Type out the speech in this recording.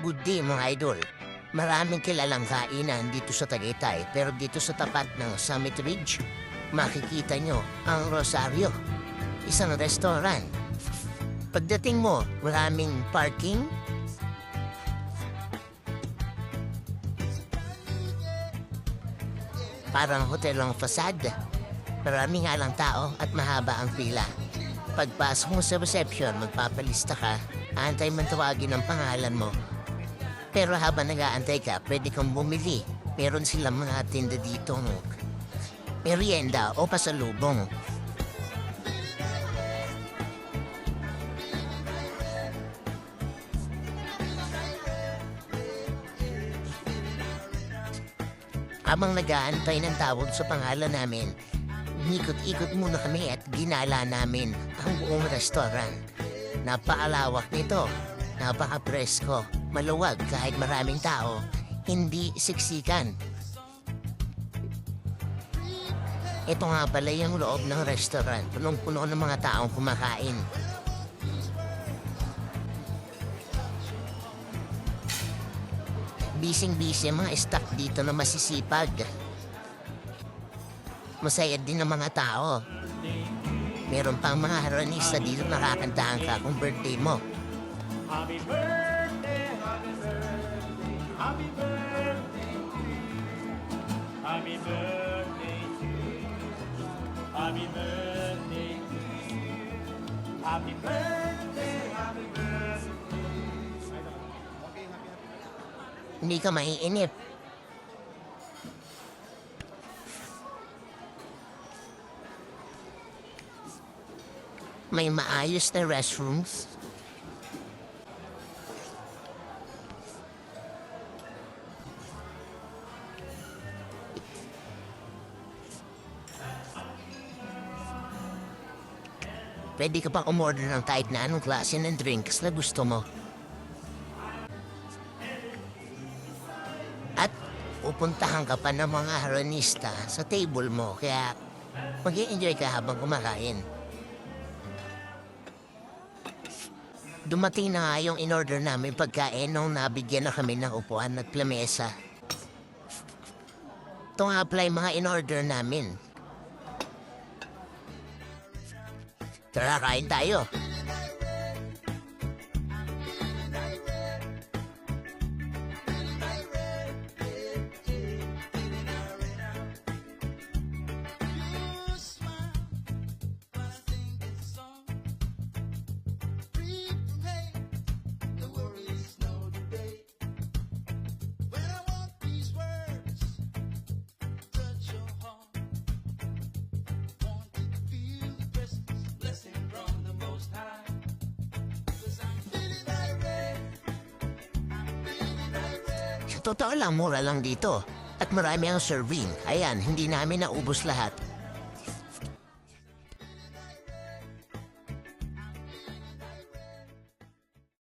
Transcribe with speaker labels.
Speaker 1: Good day mga idol. Maraming kilalang kainan dito sa Tagaytay pero dito sa tapat ng Summit Ridge, makikita nyo ang Rosario, isang restaurant. Pagdating mo, maraming parking, parang hotel ang fasad. Marami nga lang tao at mahaba ang pila. Pagpasok mo sa reception, magpapalista ka, antay man tawagin ang pangalan mo. Pero habang nag-aantay ka, pwede kang bumili. Meron silang mga tinda dito, merienda o pasalubong. Habang nag-aantay ng tawag sa pangalan namin, ikot-ikot muna kami at ginala namin ang buong restaurant. Napakalawak nito, napaka-presko, maluwag kahit maraming tao, hindi siksikan. Ito nga pala yung loob ng restaurant, punong-puno ng mga taong kumakain. Bising-busy ang mga staff dito na masisipag. Masaya din ang mga tao. Meron pang mga haranista dito nakakantahan ka kung birthday mo.
Speaker 2: Happy birthday, happy birthday, happy birthday to you. Happy birthday to you. Happy birthday to you. Happy birthday, happy birthday.
Speaker 1: Hindi ka maiinip. May maayos na restrooms. Pwede ka pang umorder ng kahit na anong klase ng drinks na gusto mo. At pupuntahan ka pa ng mga haranista sa table mo, kaya mag-i-enjoy ka habang kumakain. Dumating na nga yung in-order namin pagkain nung nabigyan na kami ng upuan at lamesa. Ito nga pala yung mga in-order namin. Tara, kain tayo. Sa totoo lang, mura lang dito. At marami ang serving. Ayan, hindi namin naubos lahat.